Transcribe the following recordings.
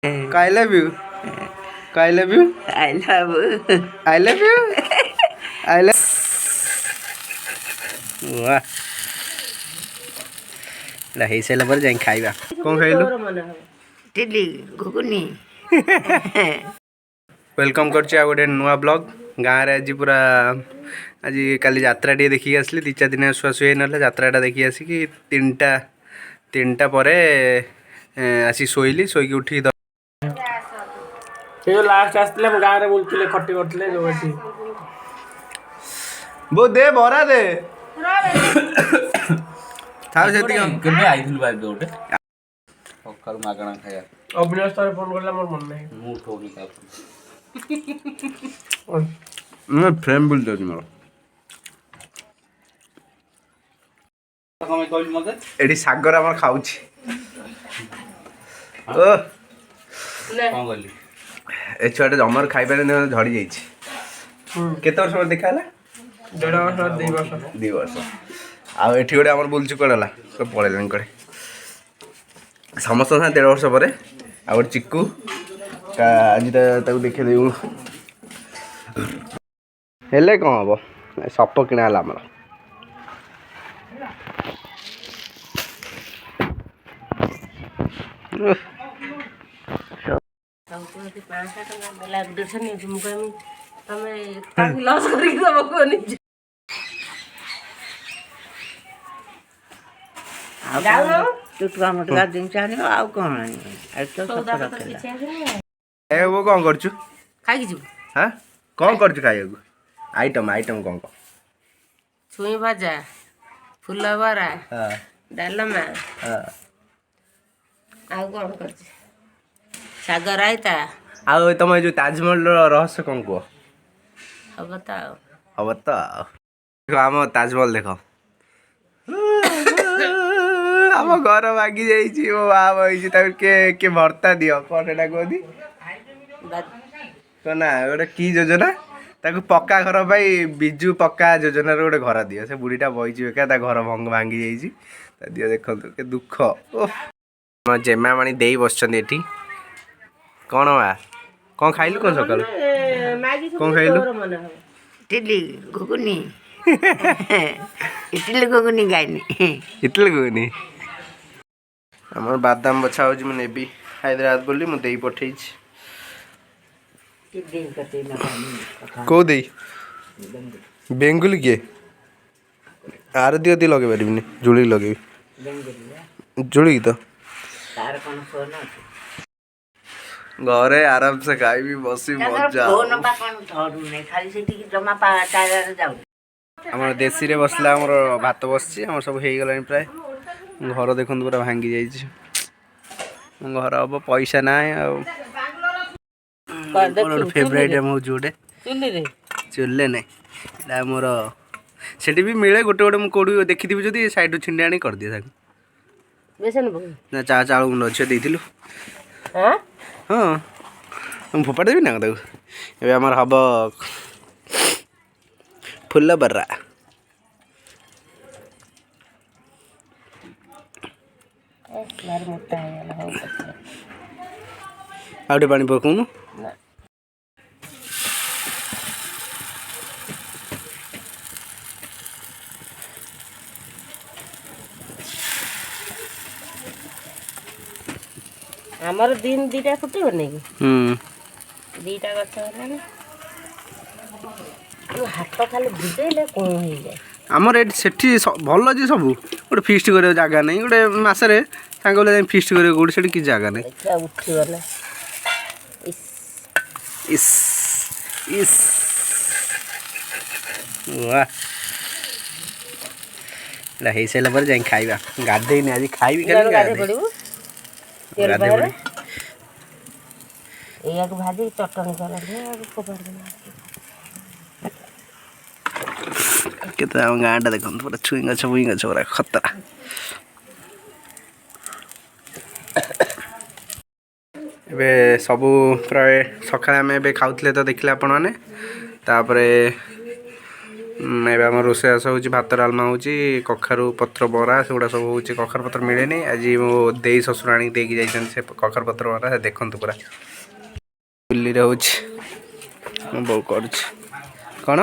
I love you. I love you. I love you. I love you. I love. वाह ला हे सारा पर जाई खाइबा कोन खाइलु इडली घुगुनी वेलकम करछि आ गोटे नुआ ब्लॉग गाँव रे आज पूरा आज काली यात्रा टे देखि आसली 2-4 दिन शुआ नला यात्राटा देखि आसी कि तीनटा परे आसी शोइली शोइकी उठी जो लास्ट आसले हम गाँव रे बोलथिले खट्टी करथिले जो एठी बो दे भरा दे थाउ सेति केबे आइथिलु बाइ दोटे सकाळ मागणा खाया अभिनय सर फोन करला मोर मन नाही मु ठोरी का मैं फ्रेम बोल दे मोर कमे कहली मते एडी सागर हमर खाउछि ओ कोन गली ए छुआटे जमर खाइबा ने झड़ी जाइछि केते वर्ष पर देखाला 1.5 वर्ष 2 वर्ष आ एठी गोटे हमर बुलचु करला सब पळेलन करे समस्त ना 1.5 वर्ष पर आ गोटे चिक्कू का आज ताऊ देखे देउ हेले कोन हबो सप किना हला हमर लॉस करके सब कोनी जाओ टुटका मटका दिन चाहे आउ कोन आ तो सब रखेला ए वो कोन करछु खाइ कि छु हां कोन करछु खाइयो आइटम कोन को छुई भाजा फुला बरा हां डालमा हां आउ कोन करछि सागर आइता आ तम जो ताजमहल रहस्य कोन को अब बताओ अब तो देखो आम ताजमहल देखो आम घर भागी जाइए वो बाप के भर्ता दियो कौन एटा कहती ना गोटे की योजना ताको पक्का घर पाई बिजु पक्का योजना गोटे घर दियो से बुढ़ीटा बही एका घर भांगी जाइए दियो देखो के दुख ओह जेमा माणी दे बस कौन वा कौन खाइलु कौन सकाल कौन खाइलु इडली घुगुनी इडली घुगुनी गाइनी इतले गुनी हमर बादाम बछा हो मैं नेबी हैदराबाद बोली मु देई पठेई को देई बेंगुली के आर दियो दी लगे परिबनी जुली लगे जुली तो तार कोन फोन घरे आराम से खाइबी बसी मजा फोन बा कोन धरु नै खाली सेठी जमा पा टायर जाउ हमर देसी रे बसला हमर भात बसछि हमर सब हेई गलानी प्राय घर देखन पूरा भांगी जाई छी घर अब पैसा नाय आ मोर फेवरेट है मो जोडे चुल्ले नै एला मोर सेठी भी मिले गोटे गोटे मु कोडू देखिथिबि जदी साइड छिंडे आनी कर दिए साक बेसन बो ना चाउल गुंड छ देथिलु हां हाँ हम फोपाड़ देवी ना ताकू ए आमर हम फुल बर्रा आउटे पानी पकाउनु हमर दिन दीटा फुटिबो नै दीटा गछ होला हाथ खाली भुजेले कोन होई जाय हमर एट सेठी भल जे सब गोटे फिस्ट करे जागा नै गोटे मासरे सांगले जाई फिस्ट करे गोटे सेठी की जागा नै अच्छा उठिबो ना इस इस वाह ला हे सारा पर जाई खाइबा गाधे नै आज खाइबी खाली गाधे पड़िबो तेल बाहर एक भाजी चटनी कर दे को भर देना केते हम गांडा देखन पूरा छुइंगा छबुइंगा खतरा एबे सबू प्राय सकाळे आमे एबे खाउतले तो देखले आपण माने तापरे ଏବେ ଆମ ରୋଷେଇବାସ ହେଉଛି ଭାତ ଡାଲମା ହେଉଛି କଖାରୁ ପତ୍ର ବରା ସେଗୁଡ଼ା ସବୁ ହେଉଛି କଖାରୁ ପତ୍ର ମିଳେନି ଆଜି ମୋ ଦେଇ ଶ୍ୱଶୁର ଆଣିକି ଦେଇକି ଯାଇଛନ୍ତି ସେ କଖାରୁ ପତ୍ର ବରା ଦେଖନ୍ତୁ ପୁରା ଚୁଲିରେ ହେଉଛି ମୁଁ ବୋଉ କରୁଛି କ'ଣ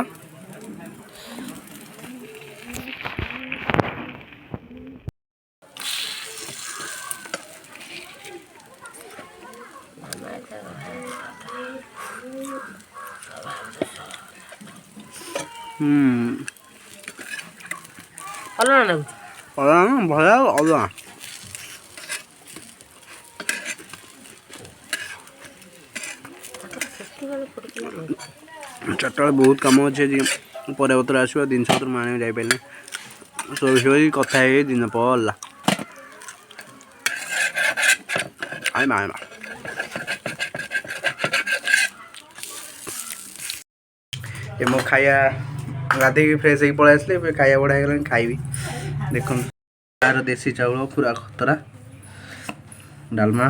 ଭଲ ଅଲଗା ଚାରିଟା ବେଳେ ବହୁତ କାମ ଅଛି ଆଜି ପରିବାପତ୍ର ଆସିବ ଜିନିଷପତ୍ର ମୁଁ ଆଣିବାକୁ ଯାଇପାରିନି ଶୋଇ କଥା ହେଇ ଦିନ ପଡ଼ିଲା ଆଇମା ଏ ମୋ ଖାଇବା ଗାଧେଇକି ଫ୍ରେଶ୍ ହେଇକି ପଳେଇ ଆସିଲେ ଏବେ ଖାଇବା ବଢ଼ା ହେଇଗଲାଣି ଖାଇବି ଦେଖନ୍ତୁ ତାର ଦେଶୀ ଚାଉଳ ପୁରା ଖତରା ଡାଲମା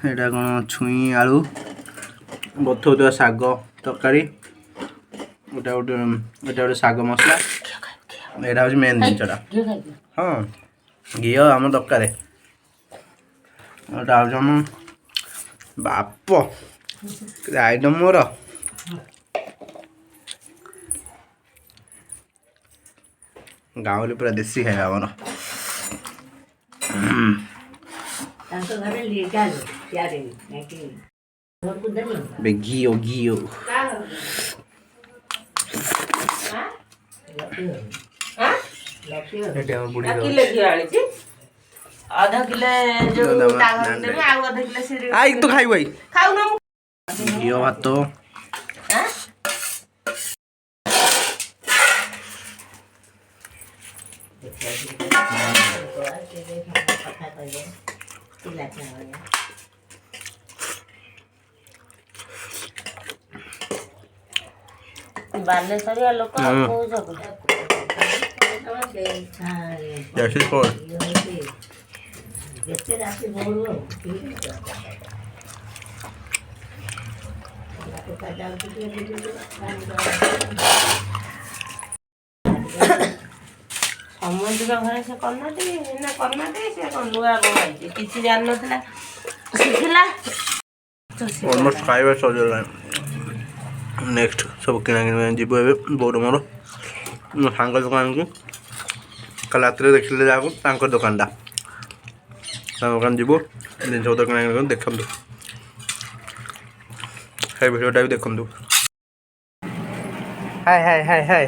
ଏଇଟା କ'ଣ ଛୁଇଁ ଆଳୁ ବଥଉଥିବା ଶାଗ ତରକାରୀ ଏଇଟା ଗୋଟେ ଶାଗ ମସଲା ଏଇଟା ହେଉଛି ମେନ୍ ଜିନିଷଟା ହଁ ଘିଅ ଆମ ଦରକାର ଏଇଟା ହେଉଛି ଆମ ବାପ ଆଇଟମ୍ ମୋର ଗାଉଁଲି ପୁରା ଦେଶୀ ଖାଇବା ଆମର ଘିଅ ତୁ ଖାଇବୁ ଘିଅ ଭାତ ବାଲେଶ୍ୱରିଆ ଲୋକ ଯେତେ ରାତି ଭୋରୁ ସମୁଦ୍ର ଘରେ ସେ କରିନାହାନ୍ତି ନା କରିନାହାନ୍ତି ସେ ନୂଆ ବନାଇଛି କିଛି ଜାଣିନଥିଲା ଶିଖିଲା ଅଲମୋଷ୍ଟ ଖାଇବା ସରିଗଲାଣି ନେକ୍ସଟ ସବୁ କିଣାକିଣି ଯିବୁ ଏବେ ବୋଉର ମୋର ମୋ ସାଙ୍ଗ ଦୋକାନକୁ କାଲି ରାତିରେ ଦେଖିଲେ ଯାହାକୁ ତାଙ୍କ ଦୋକାନଟା ତାଙ୍କ ଦୋକାନ ଯିବୁ ଜିନିଷପତ୍ର କିଣାକିଣି ଦେଖନ୍ତୁ ସେଇ ଭିଡ଼ିଓଟା ବି ଦେଖନ୍ତୁ ହାଏ ହାଏ ହାଏ ହାଏ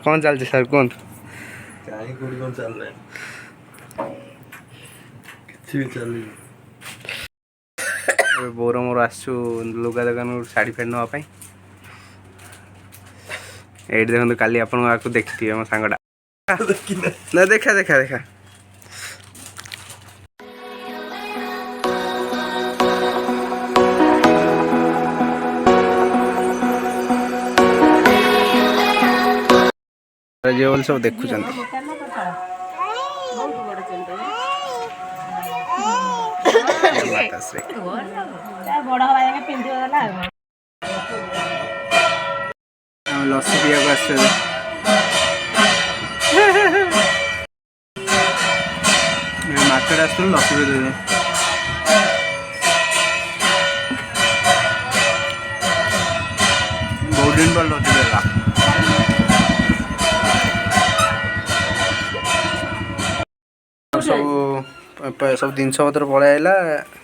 କ'ଣ ଚାଲିଛି ସାର୍ କୁହନ୍ତୁ କିଛି ବି ଚାଲିନି ଏବେ ବୋଉର ମୋର ଆସିଛୁ ଲୁଗା ଦୋକାନରୁ ଶାଢ଼ୀ ଫେଡ଼ି ନେବା ପାଇଁ ଏଇଠି ଦେଖନ୍ତୁ କାଲି ଆପଣଙ୍କୁ ଆକୁ ଦେଖିଥିବେ ମୋ ସାଙ୍ଗଟା ନା ଦେଖା ଯିବ ବୋଲି ସବୁ ଦେଖୁଛନ୍ତି ଲସି ପିଇବାକୁ ଆସିଛନ୍ତି ମାର୍କେଟ ଆସିଥିଲୁ ଲସି ପିଇ ଦେଉଛନ୍ତି ବହୁତ ଦିନ ପରେ ଲସି ପିଇଲା ସବୁ ଜିନିଷପତ୍ର ପଳେଇ ଆସିଲା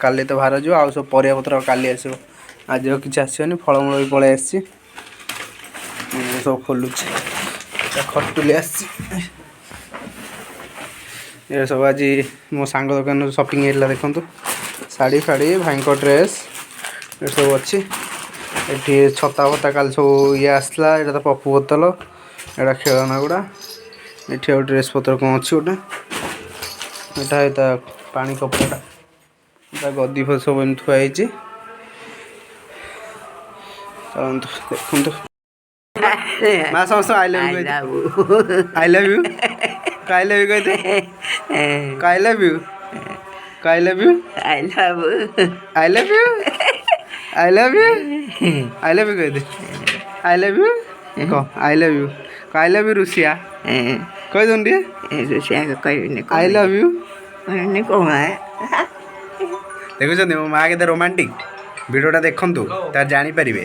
କାଲି ତ ଭାର ଯିବ ଆଉ ସବୁ ପରିବାପତ୍ର କାଲି ଆସିବ ଆଜି ଆଉ କିଛି ଆସିବନି ଫଳମୂଳ ବି ପଳେଇ ଆସିଛି ସବୁ ଖୋଲୁଛି ଖଟୁଲି ଆସିଛି ଏ ସବୁ ଆଜି ମୋ ସାଙ୍ଗ ଦୋକାନରୁ ସପିଂ ହେଇଥିଲା ଦେଖନ୍ତୁ ଶାଢ଼ୀ ଫାଢ଼ୀ ଭାଇଙ୍କ ଡ୍ରେସ୍ ଏ ସବୁ ଅଛି ଏଠି ଛତା ଫତା କାଲି ସବୁ ଇଏ ଆସିଥିଲା ଏଇଟା ତ ପପୁ ବୋତଲ ଏଇଟା ଖେଳନା ଗୁଡ଼ା ଏଠି ଆଉ ଡ୍ରେସ୍ ପତ୍ର କ'ଣ ଅଛି ଗୋଟେ ଏଇଟା ତା ପାଣି କପଟା ତା ଗଦି ଫଦି ସବୁ ଏମିତି ଥୁଆ ହେଇଛି ଚାଲନ୍ତୁ ଦେଖନ୍ତୁ ମା ସମସ୍ତଙ୍କୁ ଆଇ ଲଭ୍ ୟୁ କହିଦେ I love you I love you କହିଦେ ଆଇ ଲଭ୍ ୟୁ କହ I love you I love you ରୁଷିଆ କହିଦେଉନି ଟିକେ ଆଇ ଲଭ୍ ୟୁ ଦେଖୁଛନ୍ତି ମୋ ମା କେତେ ରୋମାଣ୍ଟିକ ଭିଡ଼ିଓଟା ଦେଖନ୍ତୁ ତାର ଜାଣିପାରିବେ।